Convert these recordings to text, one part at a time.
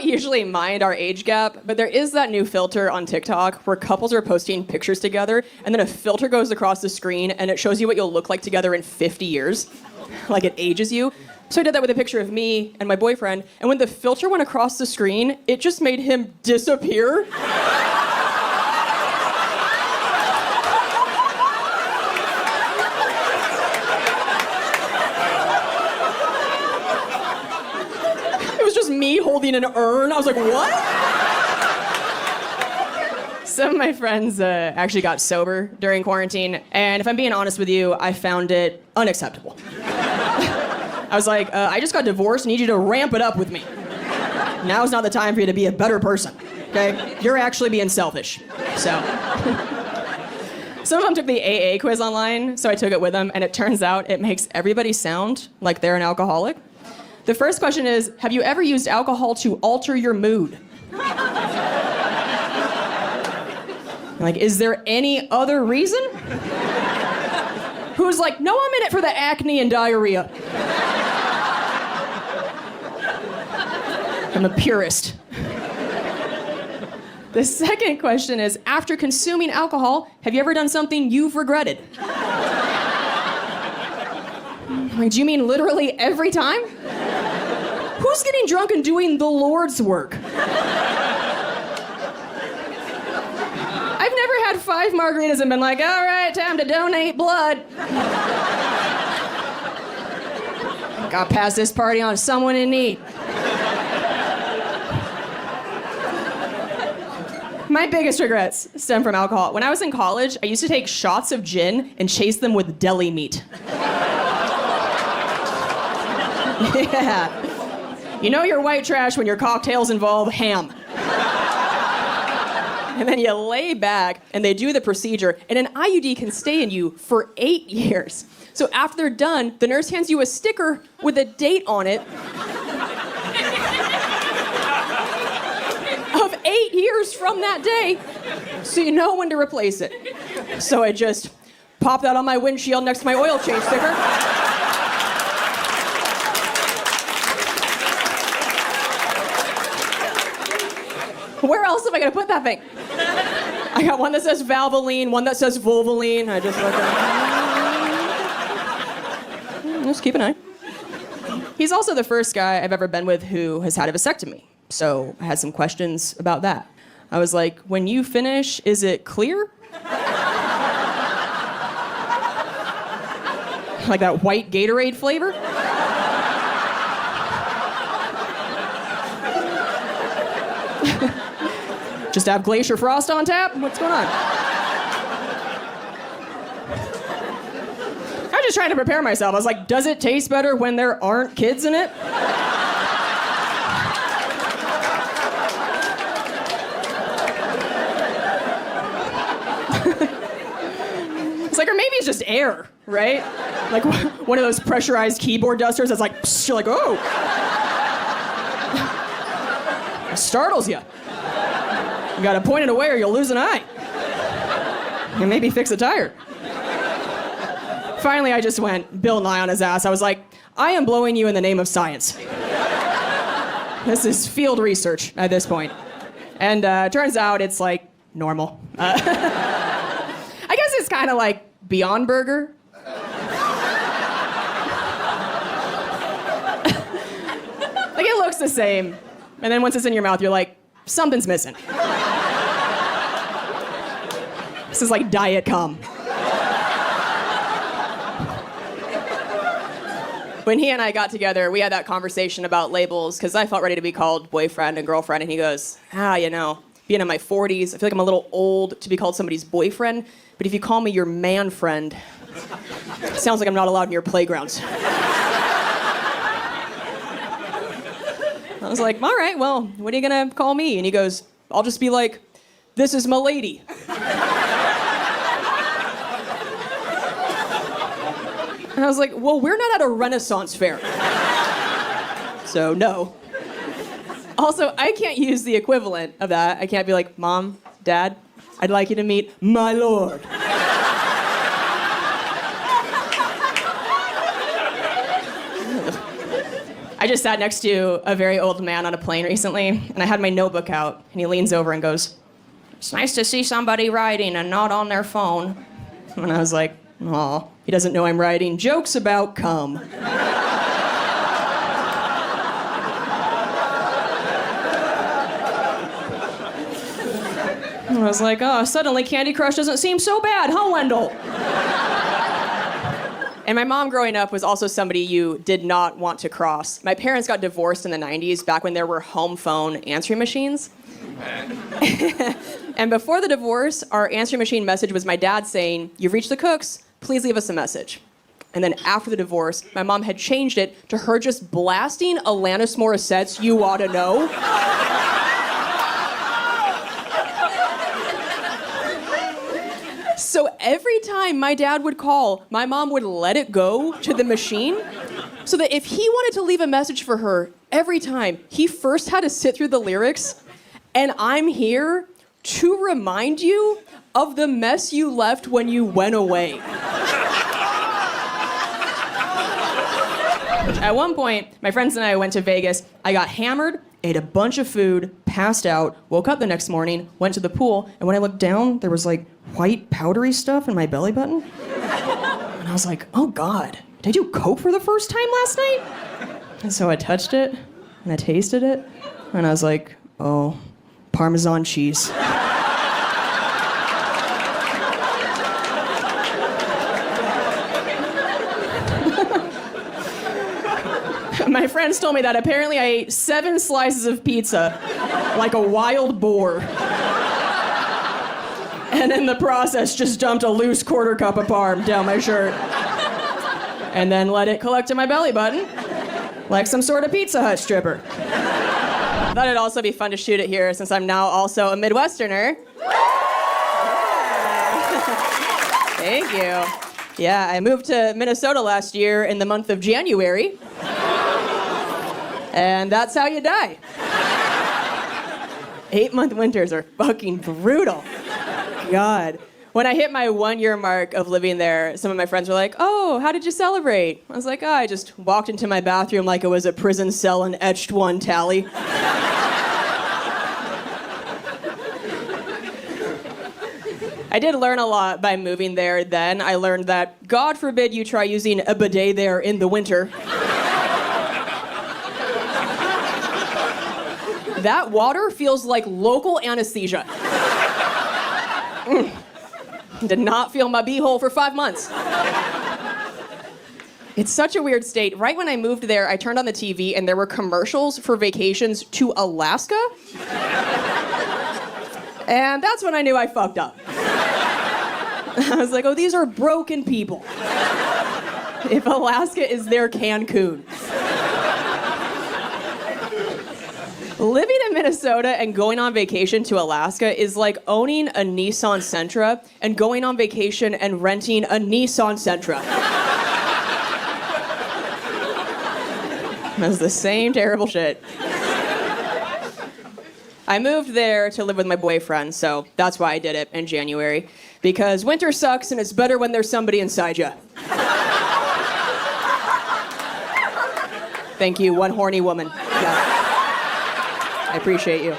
don't usually mind our age gap, but there is that new filter on TikTok where couples are posting pictures together, and then a filter goes across the screen, and it shows you what you'll look like together in 50 years. Like it ages you. So I did that with a picture of me and my boyfriend, and when the filter went across the screen, it just made him disappear. It was just me holding an urn. I was like, what? Some of my friends actually got sober during quarantine, and if I'm being honest with you, I found it unacceptable. I was like, I just got divorced, need you to ramp it up with me. Now's not the time for you to be a better person, okay? You're actually being selfish, so. Some of them took the AA quiz online, so I took it with them, and it turns out it makes everybody sound like they're an alcoholic. The first question is, have you ever used alcohol to alter your mood? Like, is there any other reason? Who's like, no, I'm in it for the acne and diarrhea. I'm a purist. The second question is, after consuming alcohol, have you ever done something you've regretted? Like, do you mean literally every time? Who's getting drunk and doing the Lord's work? I've never had 5 margaritas and been like, all right, time to donate blood. Gotta pass this party on to someone in need. My biggest regrets stem from alcohol. When I was in college, I used to take shots of gin and chase them with deli meat. Yeah. You know you're white trash when your cocktails involve ham. And then you lay back, and they do the procedure, and an IUD can stay in you for 8 years. So after they're done, the nurse hands you a sticker with a date on it of 8 years from that day, so you know when to replace it. So I just pop that on my windshield next to my oil change sticker. Where else am I gonna put that thing? I got one that says Valvoline, one that says Volvoline. I just look at just keep an eye. He's also the first guy I've ever been with who has had a vasectomy. So I had some questions about that. I was like, when you finish, is it clear? Like that white Gatorade flavor? Just have Glacier Frost on tap? What's going on? I was just trying to prepare myself. I was like, does it taste better when there aren't kids in it? It's like, or maybe it's just air, right? Like one of those pressurized keyboard dusters that's like, psh, you're like, oh. It startles you. You gotta point it away or you'll lose an eye. And maybe fix a tire. Finally, I just went Bill Nye on his ass. I was like, I am blowing you in the name of science. This is field research at this point. And turns out it's like normal. I guess it's kind of like Beyond Burger. Like it looks the same. And then once it's in your mouth, you're like, something's missing. This is like diet cum. When he and I got together, we had that conversation about labels, because I felt ready to be called boyfriend and girlfriend, and he goes, you know, being in my 40s, I feel like I'm a little old to be called somebody's boyfriend, but if you call me your man friend, it sounds like I'm not allowed in your playgrounds. I was like, all right, well, what are you gonna call me? And he goes, I'll just be like, this is my lady. And I was like, well, we're not at a Renaissance fair. So, no. Also, I can't use the equivalent of that. I can't be like, Mom, Dad, I'd like you to meet my lord. I just sat next to a very old man on a plane recently, and I had my notebook out, and he leans over and goes, "It's nice to see somebody writing and not on their phone." And I was like, "Aw, he doesn't know I'm writing jokes about cum." And I was like, "Oh, suddenly Candy Crush doesn't seem so bad, huh, Wendell?" And my mom growing up was also somebody you did not want to cross. My parents got divorced in the 90s, back when there were home phone answering machines. And before the divorce, our answering machine message was my dad saying, "You've reached the Cooks, please leave us a message." And then after the divorce, my mom had changed it to her just blasting Alanis Morissette's "You Oughta Know." So every time my dad would call, my mom would let it go to the machine so that if he wanted to leave a message for her, every time, he first had to sit through the lyrics, "And I'm here to remind you of the mess you left when you went away." At one point, my friends and I went to Vegas. I got hammered, ate a bunch of food, passed out, woke up the next morning, went to the pool, and when I looked down, there was like white powdery stuff in my belly button. And I was like, "Oh God, did I do coke for the first time last night?" And so I touched it, and I tasted it, and I was like, "Oh, Parmesan cheese." My friends told me that apparently I ate 7 slices of pizza like a wild boar. And in the process, just dumped a loose quarter cup of parm down my shirt. And then let it collect in my belly button like some sort of Pizza Hut stripper. I thought it'd also be fun to shoot it here since I'm now also a Midwesterner. Thank you. Yeah, I moved to Minnesota last year in the month of January. And that's how you die. 8-month winters are fucking brutal. God. When I hit my 1-year mark of living there, some of my friends were like, "Oh, how did you celebrate?" I was like, "Oh, I just walked into my bathroom like it was a prison cell and etched one tally." I did learn a lot by moving there then. I learned that God forbid you try using a bidet there in the winter. That water feels like local anesthesia. Did not feel my beehole for 5 months. It's such a weird state. Right when I moved there, I turned on the TV and there were commercials for vacations to Alaska. And that's when I knew I fucked up. I was like, "Oh, these are broken people. If Alaska is their Cancun." Living in Minnesota and going on vacation to Alaska is like owning a Nissan Sentra and going on vacation and renting a Nissan Sentra. That's the same terrible shit. I moved there to live with my boyfriend, so that's why I did it in January. Because winter sucks and it's better when there's somebody inside you. Thank you, one horny woman. Yeah. I appreciate you.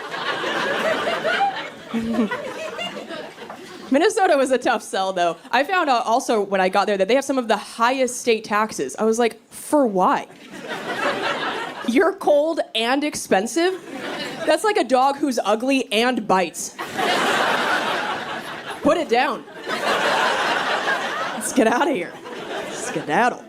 Minnesota was a tough sell, though. I found out also when I got there that they have some of the highest state taxes. I was like, for why? You're cold and expensive? That's like a dog who's ugly and bites. Put it down. Let's get out of here. Skedaddle.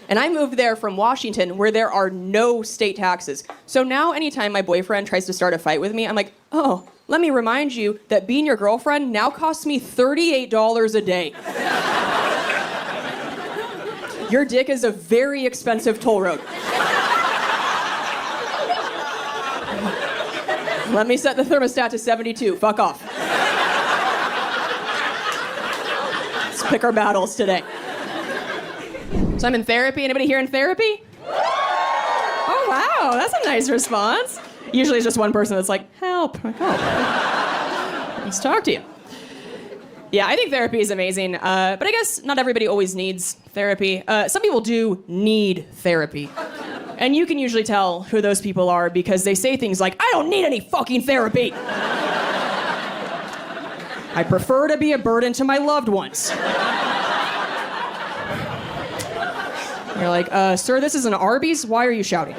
And I moved there from Washington, where there are no state taxes. So now anytime my boyfriend tries to start a fight with me, I'm like, "Oh, let me remind you that being your girlfriend now costs me $38 a day. Your dick is a very expensive toll road. Let me set the thermostat to 72. Fuck off. Let's pick our battles today." So I'm in therapy. Anybody here in therapy? Oh, wow. That's a nice response. Usually it's just one person that's like, "Help. Help. Let's talk to you." Yeah, I think therapy is amazing. But I guess not everybody always needs therapy. Some people do need therapy. And you can usually tell who those people are because they say things like, I don't need any fucking therapy. I prefer to be a burden to my loved ones. You're like, sir, this is an Arby's? Why are you shouting?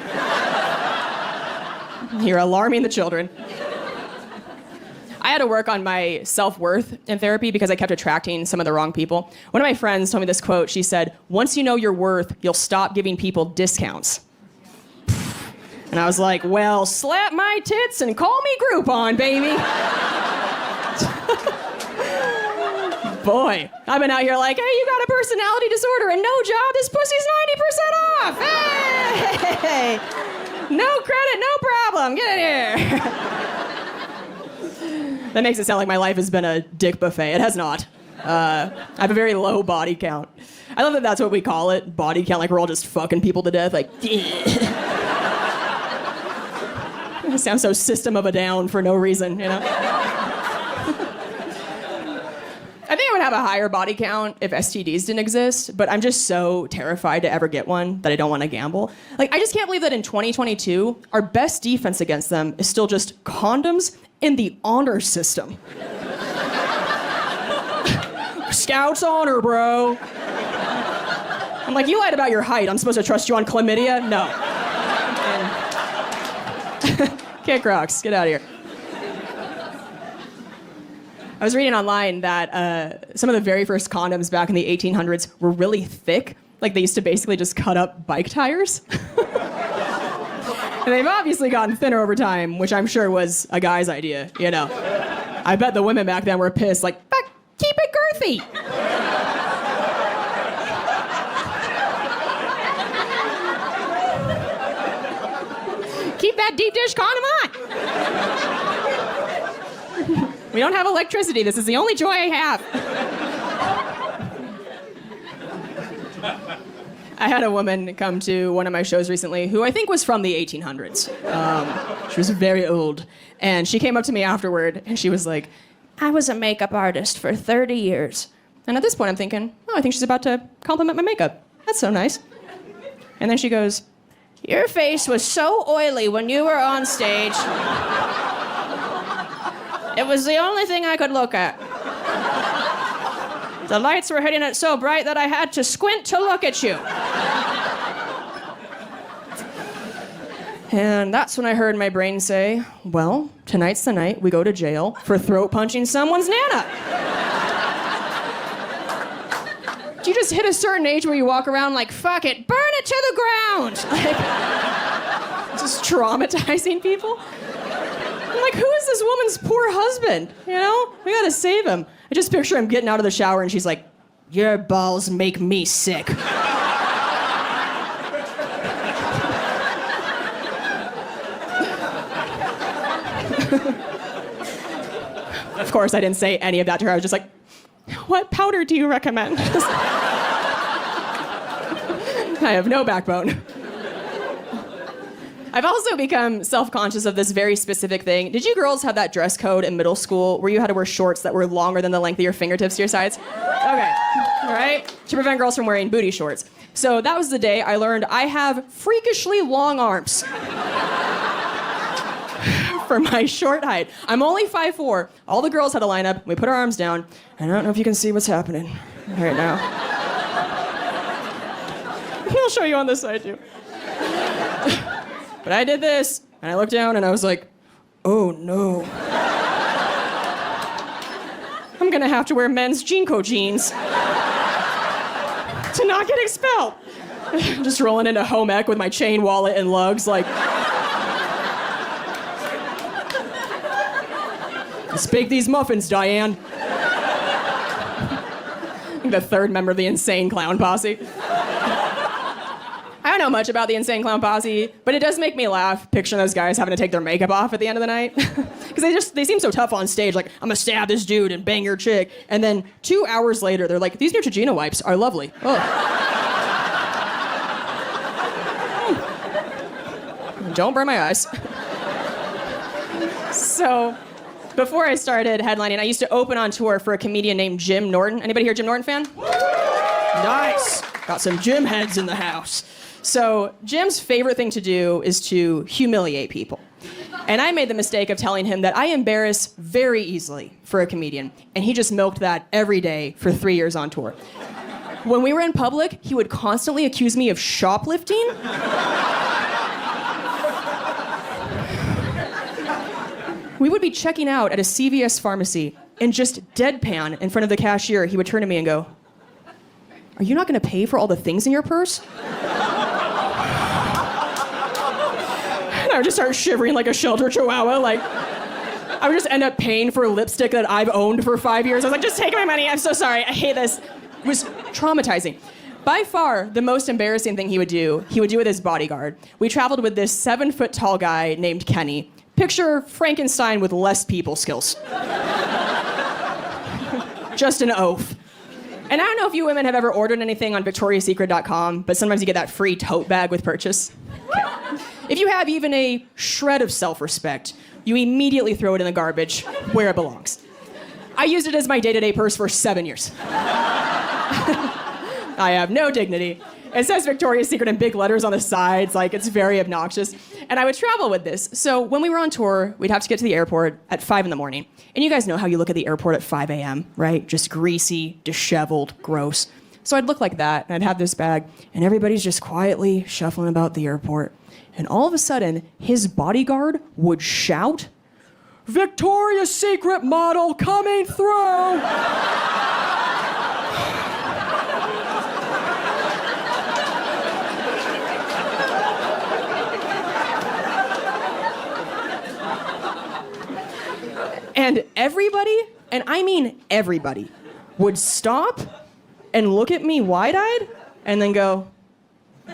You're alarming the children. I had to work on my self-worth in therapy because I kept attracting some of the wrong people. One of my friends told me this quote. She said, once you know your worth, you'll stop giving people discounts. And I was like, well, slap my tits and call me Groupon, baby. Boy, I've been out here like, hey, you got a personality disorder and no job, this pussy's 90% off. Hey! No credit, no problem, get in here. That makes it sound like my life has been a dick buffet. It has not. I have a very low body count. I love that that's what we call it, body count, like we're all just fucking people to death, like, It sounds so System of a Down for no reason, you know? I think I would have a higher body count if STDs didn't exist, but I'm just so terrified to ever get one that I don't want to gamble. Like, I just can't believe that in 2022, our best defense against them is still just condoms in the honor system. Scouts honor, bro. I'm like, you lied about your height. I'm supposed to trust you on chlamydia? No. Kick rocks. Get out of here. I was reading online that some of the very first condoms back in the 1800s were really thick. Like, they used to basically just cut up bike tires. And they've obviously gotten thinner over time, which I'm sure was a guy's idea, you know. I bet the women back then were pissed, like, fuck, keep it girthy. Keep that deep dish condom on. We don't have electricity. This is the only joy I have. I had a woman come to one of my shows recently who I think was from the 1800s. She was very old. And she came up to me afterward and she was like, I was a makeup artist for 30 years. And at this point I'm thinking, oh, I think she's about to compliment my makeup. That's so nice. And then she goes, your face was so oily when you were on stage. It was the only thing I could look at. The lights were hitting it so bright that I had to squint to look at you. And that's when I heard my brain say, well, tonight's the night we go to jail for throat punching someone's nana. Do you just hit a certain age where you walk around like, fuck it, burn it to the ground? Like, just traumatizing people? I'm like, who is this woman's poor husband? You know? We gotta save him. I just picture him getting out of the shower and she's like, your balls make me sick. Of course, I didn't say any of that to her. I was just like, what powder do you recommend? I have no backbone. I've also become self-conscious of this very specific thing. Did you girls have that dress code in middle school where you had to wear shorts that were longer than the length of your fingertips to your sides? Okay, all right? To prevent girls from wearing booty shorts. So that was the day I learned I have freakishly long arms. For my short height. I'm only 5'4". All the girls had to line up. We put our arms down. And I don't know if you can see what's happening right now. I'll show you on this side, too. But I did this, and I looked down, and I was like, oh, no. I'm gonna have to wear men's Jinko jeans to not get expelled. Just rolling into home ec with my chain wallet and lugs, like... Let's bake these muffins, Diane. I'm the third member of the Insane Clown Posse. I don't know much about the Insane Clown Posse, but it does make me laugh picturing those guys having to take their makeup off at the end of the night. Because they seem so tough on stage, like, I'm gonna stab this dude and bang your chick. And then 2 hours later, they're like, these Neutrogena wipes are lovely. Don't burn my eyes. So... before I started headlining, I used to open on tour for a comedian named Jim Norton. Anybody here Jim Norton fan? Nice. Got some Jim heads in the house. So Jim's favorite thing to do is to humiliate people. And I made the mistake of telling him that I embarrass very easily for a comedian, and he just milked that every day for 3 years on tour. When we were in public, he would constantly accuse me of shoplifting. We would be checking out at a CVS pharmacy, and just deadpan in front of the cashier, he would turn to me and go, "Are you not gonna pay for all the things in your purse?" And I would just start shivering like a shelter chihuahua, like, I would just end up paying for lipstick that I've owned for 5 years. I was like, just take my money, I'm so sorry, I hate this. It was traumatizing. By far, the most embarrassing thing he would do with his bodyguard. We traveled with this 7-foot tall guy named Kenny. Picture Frankenstein with less people skills. Just an oaf. And I don't know if you women have ever ordered anything on victoriassecret.com, but sometimes you get that free tote bag with purchase. Okay. If you have even a shred of self-respect, you immediately throw it in the garbage where it belongs. I used it as my day-to-day purse for 7 years. I have no dignity. It says Victoria's Secret in big letters on the sides, like it's very obnoxious. And I would travel with this. So when we were on tour, we'd have to get to the airport at 5 in the morning. And you guys know how you look at the airport at 5 a.m., right? Just greasy, disheveled, gross. So I'd look like that, and I'd have this bag, and everybody's just quietly shuffling about the airport. And all of a sudden, his bodyguard would shout, "Victoria's Secret model coming through!" And everybody, and I mean everybody, would stop and look at me wide-eyed and then go, do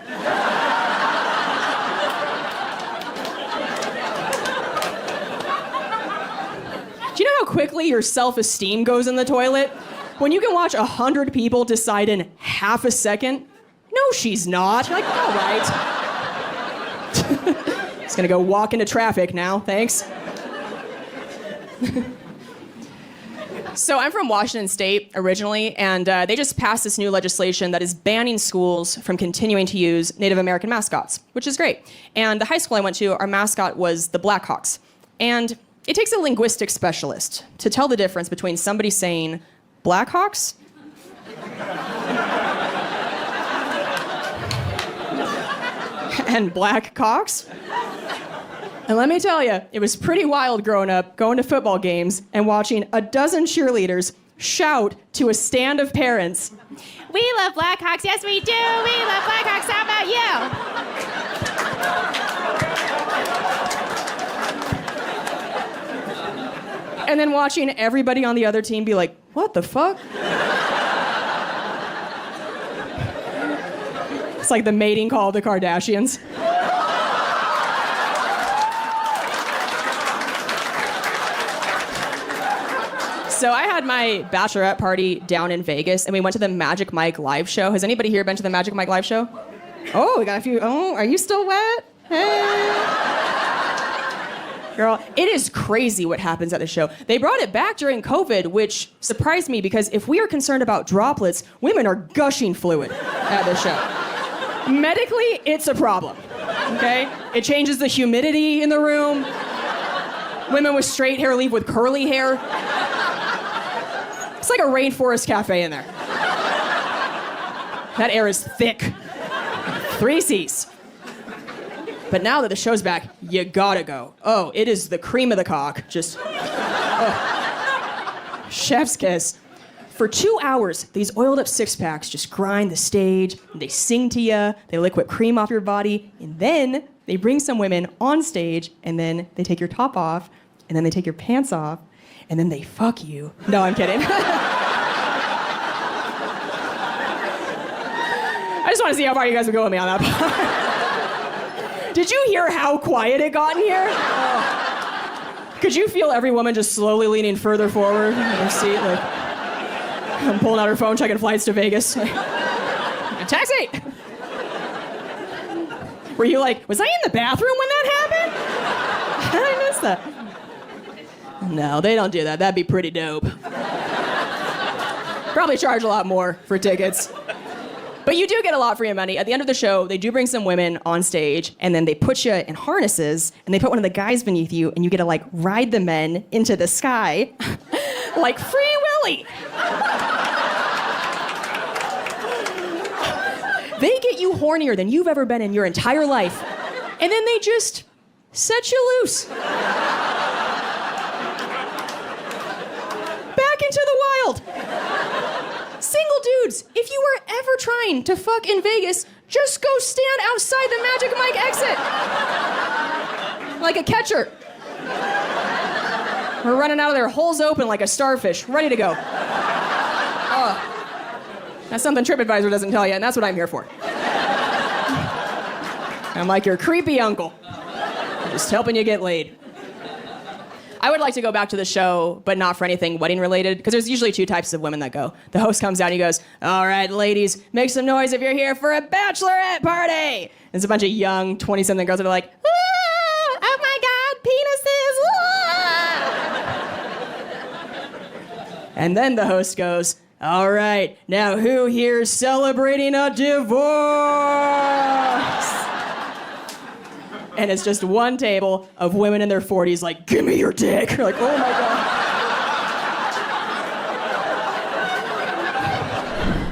you know how quickly your self-esteem goes in the toilet? When you can watch 100 people decide in half a second, "No, she's not." You're like, all right. Just gonna go walk into traffic now, thanks. So I'm from Washington State originally, and they just passed this new legislation that is banning schools from continuing to use Native American mascots, which is great. And the high school I went to, our mascot was the Blackhawks. And it takes a linguistic specialist to tell the difference between somebody saying Blackhawks and black cocks. And let me tell you, it was pretty wild growing up, going to football games and watching a dozen cheerleaders shout to a stand of parents, "We love Blackhawks, yes we do, we love Blackhawks, how about you?" And then watching everybody on the other team be like, "What the fuck?" It's like the mating call of the Kardashians. So I had my bachelorette party down in Vegas, and we went to the Magic Mike live show. Has anybody here been to the Magic Mike live show? Oh, we got a few. Oh, are you still wet? Hey. Girl, it is crazy what happens at the show. They brought it back during COVID, which surprised me because if we are concerned about droplets, women are gushing fluid at the show. Medically, it's a problem, okay? It changes the humidity in the room. Women with straight hair leave with curly hair. It's like a rainforest cafe in there. That air is thick. 3 C's. But now that the show's back, you gotta go. Oh, it is the cream of the cock. Just, oh. Chef's kiss. For 2 hours, these oiled up six-packs just grind the stage, and they sing to you, they lick whipped cream off your body, and then they bring some women on stage, and then they take your top off, and then they take your pants off, and then they fuck you. No, I'm kidding. I just want to see how far you guys would go with me on that part. Did you hear how quiet it got in here? Oh. Could you feel every woman just slowly leaning further forward in their seat? Like, I'm pulling out her phone, checking flights to Vegas. Like, taxi! Were you like, was I in the bathroom when that happened? How did I miss that? No, they don't do that. That'd be pretty dope. Probably charge a lot more for tickets. But you do get a lot for your money. At the end of the show, they do bring some women on stage, and then they put you in harnesses, and they put one of the guys beneath you, and you get to, like, ride the men into the sky like Free Willy. They get you hornier than you've ever been in your entire life, and then they just set you loose. Back into the wild. Single dudes, if you were ever trying to fuck in Vegas, just go stand outside the Magic Mike exit. Like a catcher. We're running out of there, holes open like a starfish, ready to go. That's something TripAdvisor doesn't tell you, and that's what I'm here for. I'm like your creepy uncle. Just helping you get laid. I would like to go back to the show, but not for anything wedding related, because there's usually two types of women that go. The host comes out and he goes, all right, ladies, make some noise if you're here for a bachelorette party. There's a bunch of young 20-something girls that are like, ah, oh my God, penises. Ah. And then the host goes, all right, now who here's celebrating a divorce? And it's just one table of women in their 40s like, give me your dick. You're like, oh my God.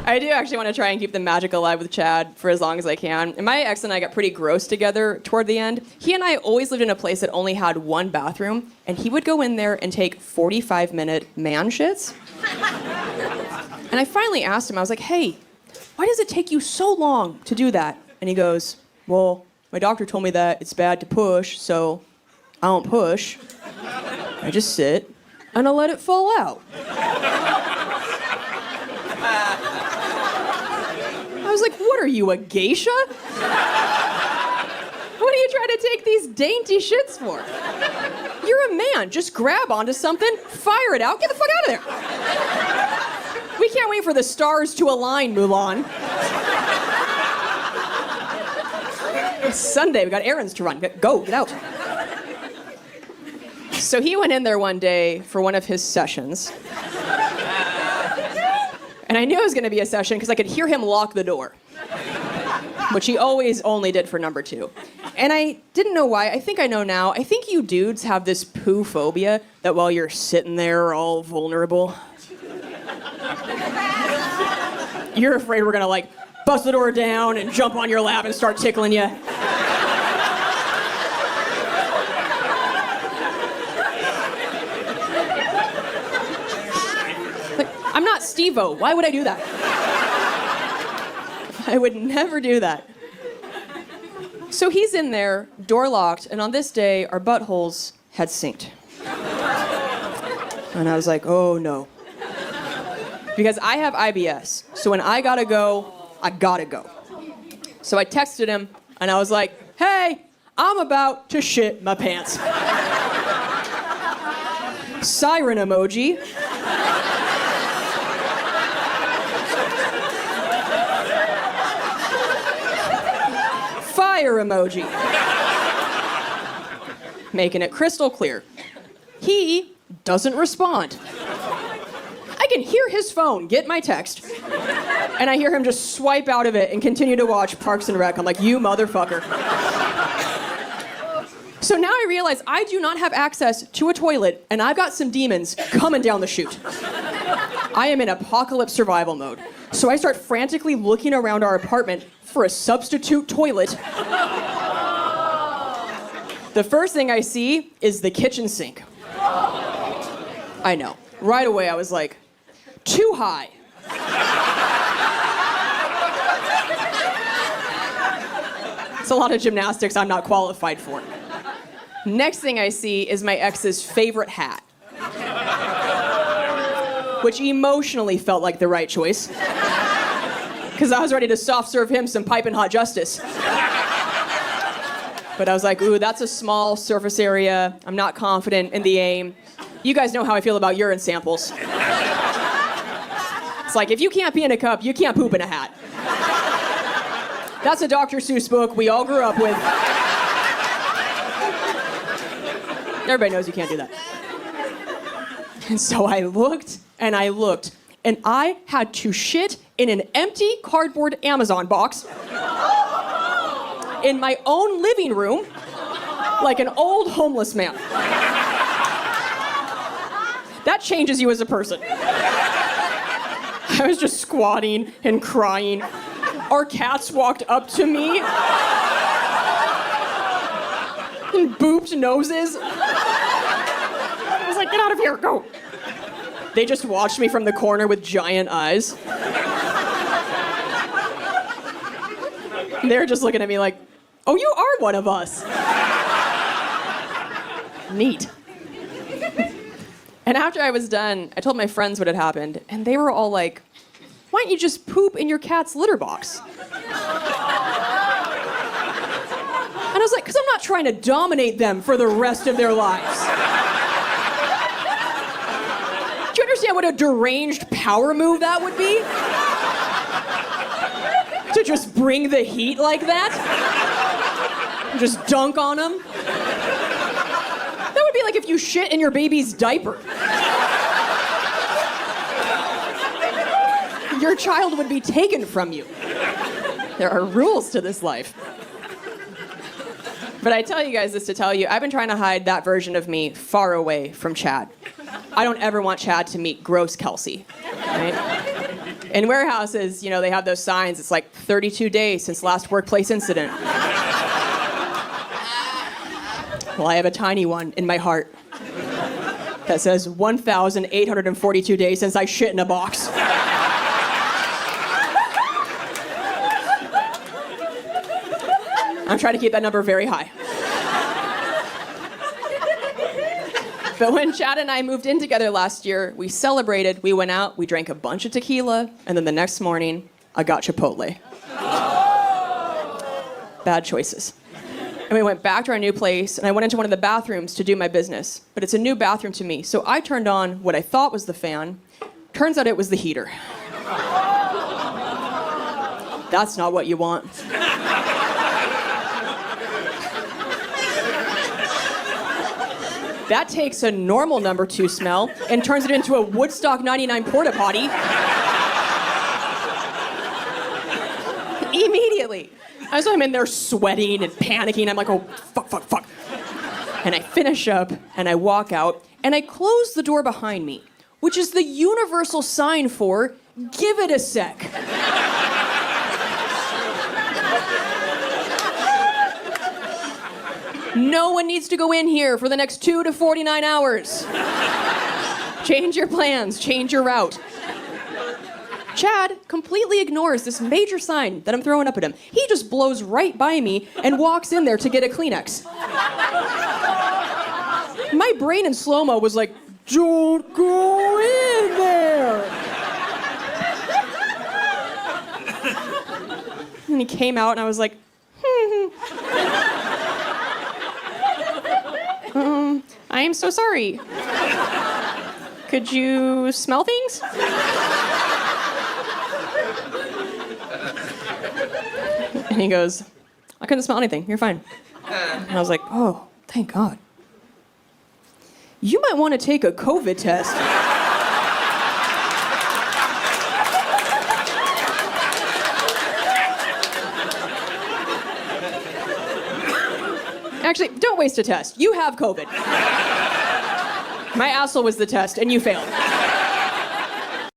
I do actually want to try and keep the magic alive with Chad for as long as I can. And my ex and I got pretty gross together toward the end. He and I always lived in a place that only had one bathroom, and he would go in there and take 45-minute man shits. And I finally asked him, I was like, hey, why does it take you so long to do that? And he goes, well, my doctor told me that it's bad to push, so I don't push. I just sit, and I let it fall out. I was like, what are you, a geisha? What are you trying to take these dainty shits for? You're a man. Just grab onto something, fire it out, get the fuck out of there. We can't wait for the stars to align, Mulan. It's Sunday, we got errands to run. Go, get out. So he went in there one day for one of his sessions. And I knew it was gonna be a session because I could hear him lock the door, which he always only did for number 2. And I didn't know why. I think I know now. I think you dudes have this poo phobia that while you're sitting there all vulnerable, you're afraid we're gonna like bust the door down and jump on your lap and start tickling you. Like, I'm not Steve-O. Why would I do that? I would never do that. So he's in there, door locked, and on this day, our buttholes had synced. And I was like, oh no. Because I have IBS, so when I gotta go, I gotta go. So I texted him, and I was like, hey, I'm about to shit my pants. Siren emoji. Fire emoji. Making it crystal clear. He doesn't respond. I can hear his phone get my text, and I hear him just swipe out of it and continue to watch Parks and Rec. I'm like, you motherfucker. So now I realize I do not have access to a toilet, and I've got some demons coming down the chute. I am in apocalypse survival mode. So I start frantically looking around our apartment for a substitute toilet. The first thing I see is the kitchen sink. I know. Right away, I was like, too high. It's a lot of gymnastics I'm not qualified for. Next thing I see is my ex's favorite hat, which emotionally felt like the right choice, because I was ready to soft serve him some piping hot justice. But I was like, ooh, that's a small surface area. I'm not confident in the aim. You guys know how I feel about urine samples. It's like, if you can't pee in a cup, you can't poop in a hat. That's a Dr. Seuss book we all grew up with. Everybody knows you can't do that. And so I looked, and I had to shit in an empty cardboard Amazon box in my own living room like an old homeless man. That changes you as a person. I was just squatting and crying. Our cats walked up to me and booped noses. I was like, get out of here, go. They just watched me from the corner with giant eyes. They're just looking at me like, oh, you are one of us. Neat. And after I was done, I told my friends what had happened, and they were all like, why don't you just poop in your cat's litter box? And I was like, because I'm not trying to dominate them for the rest of their lives. Do you understand what a deranged power move that would be? To just bring the heat like that? And just dunk on them? That would be like if you shit in your baby's diaper. Your child would be taken from you. There are rules to this life. But I tell you guys this to tell you, I've been trying to hide that version of me far away from Chad. I don't ever want Chad to meet gross Kelsey, right? In warehouses, you know, they have those signs. It's like 32 days since last workplace incident. Well, I have a tiny one in my heart that says 1,842 days since I shit in a box. I'm trying to keep that number very high. But when Chad and I moved in together last year, we celebrated, we went out, we drank a bunch of tequila, and then the next morning, I got Chipotle. Bad choices. And we went back to our new place, and I went into one of the bathrooms to do my business. But it's a new bathroom to me, so I turned on what I thought was the fan. Turns out it was the heater. That's not what you want. That takes a normal number 2 smell and turns it into a Woodstock 99 porta potty. Immediately. As I'm in there sweating and panicking, I'm like, oh, fuck. And I finish up and I walk out and I close the door behind me, which is the universal sign for, give it a sec. No one needs to go in here for the next 2 to 49 hours. Change your plans, change your route. Chad completely ignores this major sign that I'm throwing up at him. He just blows right by me and walks in there to get a Kleenex. My brain in slow-mo was like, don't go in there. And he came out and I was like, I am so sorry. Could you smell things? And he goes, I couldn't smell anything. You're fine. And I was like, oh, thank God. You might want to take a COVID test. Actually, don't waste a test. You have COVID. My asshole was the test, and you failed.